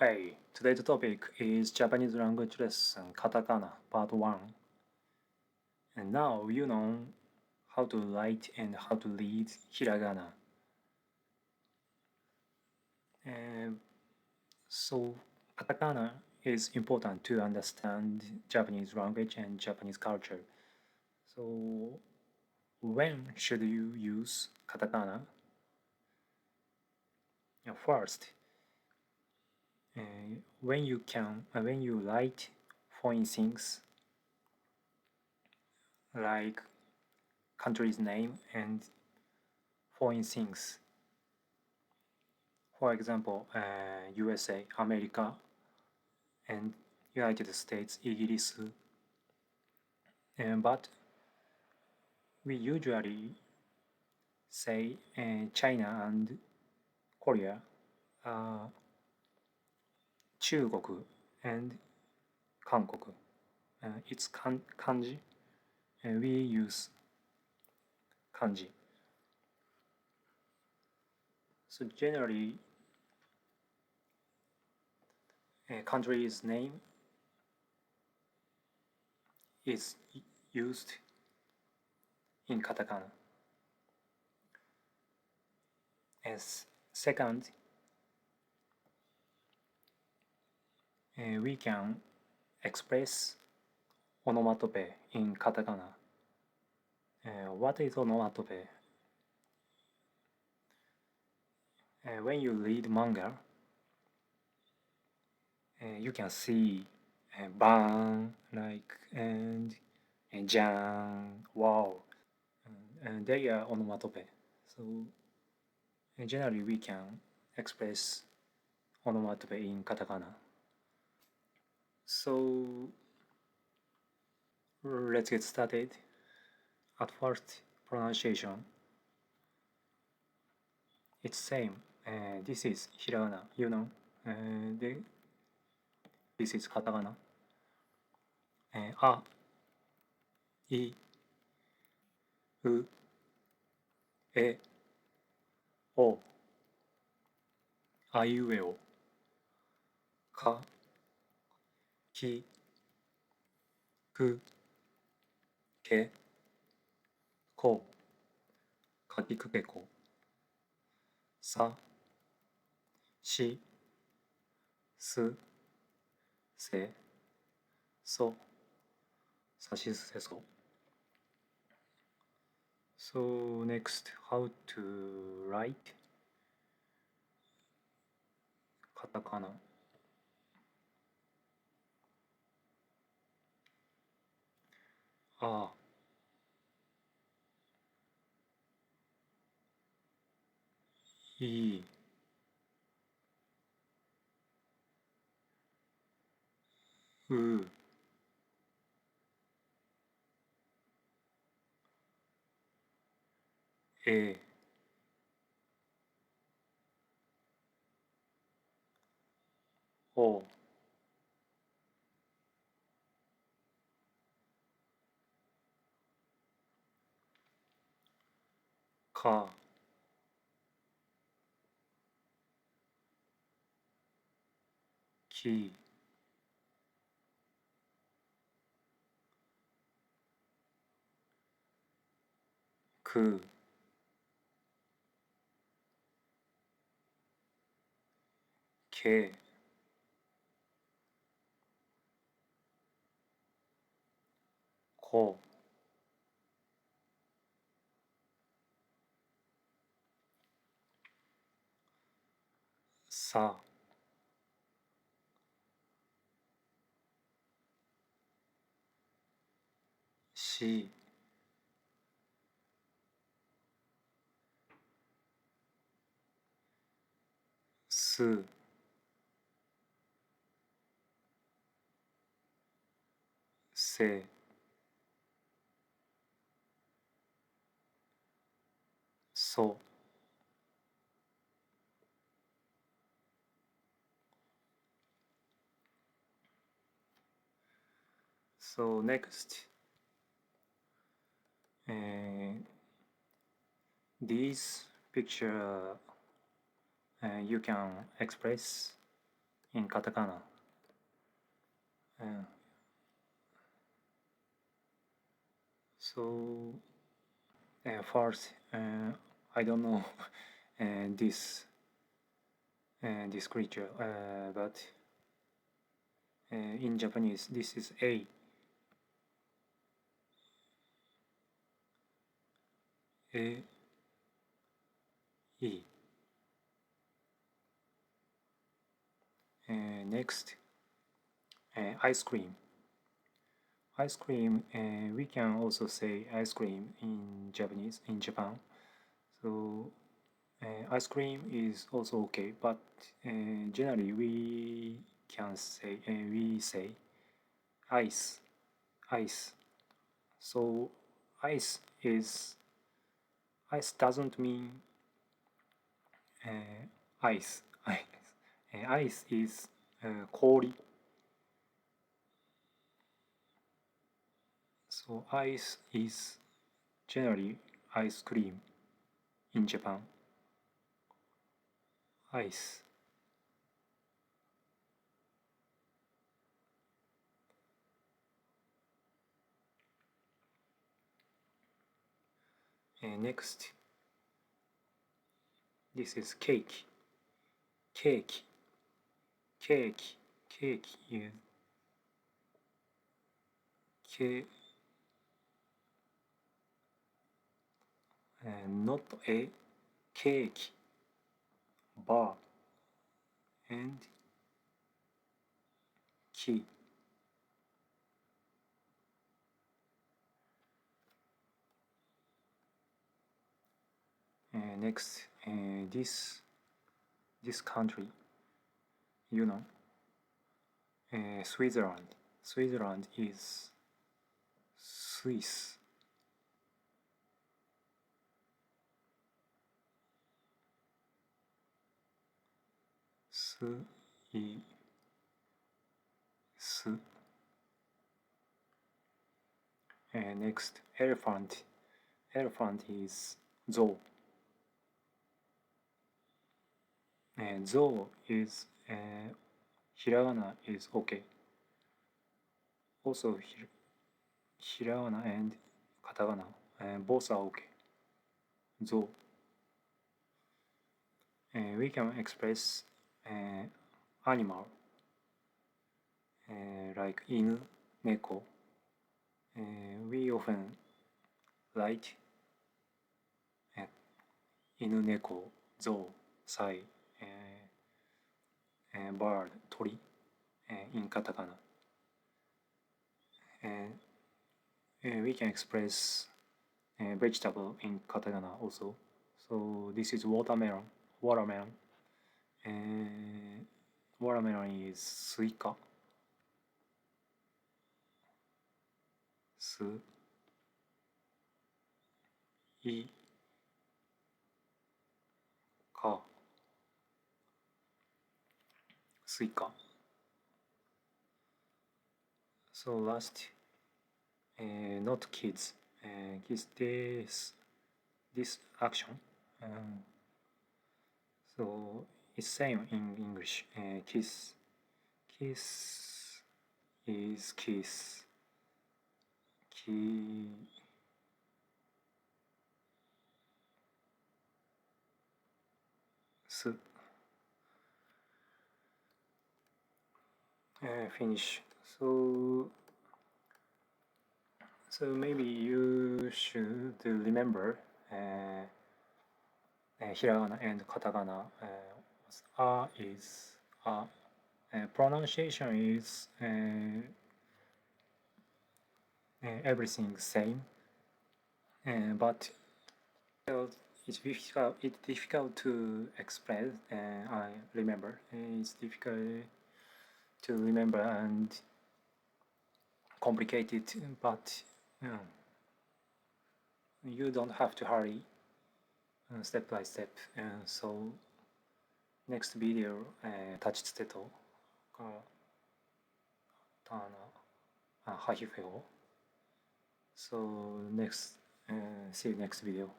Hey, today's topic is Japanese language lesson Katakana Part 1. And now you know how to write and how to read hiragana. And so katakana is important to understand Japanese language and Japanese culture. So when should you use katakana? First, when you write foreign things like country's name and foreign things. For example, USA, America, and United States, イギリス. But we usually say China and Korea, 中国 and 韓国. It's kanji, and we use kanji. So generally, a country's name is used in katakana. As second, we can express onomatope in katakana. What is onomatope? When you read manga, you can see ban like and jan, wow, and they are onomatope. So generally we can express onomatope in katakana. So let's get started. At first, pronunciation. It's same. This is hiragana, you know. This is katakana. A, I, U, E, O, あいうえお、か、き、く、け、こ、かきくけこ、さ、し、す、せ、そ、さしすせそ。So next, how to write カタカナ。あ、い、う、え、お、か、き、く、け、こ、さ、し、す、せ、そ。So next, this picture you can express in katakana. So first, I don't know this this creature, but in Japanese this is A. A E. Next, ice cream. Ice cream, we can also say ice cream in Japanese, in Japan. So ice cream is also okay, but generally we can say, we say ice, ice. So ice doesn't mean ice. Ice is 氷. So ice is generally ice cream in Japan. Ice. Next, this is cake. Cake. Cake. Cake is not a cake, bar and key. Next, this country, you know, Switzerland. Switzerland is Swiss. Swiss. Next, elephant. Elephant is zoo. And zoo is hiragana is okay. Also, hiragana and katakana both are okay. Zoo. We can express animal like inu, neko. We often write inu, neko, zoo, sai, bird, tori in katakana. We can express vegetable in katakana also. So this is watermelon. Watermelon. Watermelon is suika. Suika. So last, not kids. Kids, this action. So it's same in English. Kiss. Kiss is kiss. Finish. So maybe you should remember hiragana and katakana. Is pronunciation is everything same, but it's difficult to express. I remember it's difficult to remember and complicated, but you don't have to hurry step by step. So next video 立ちつてとハヒフェを So next see you next video.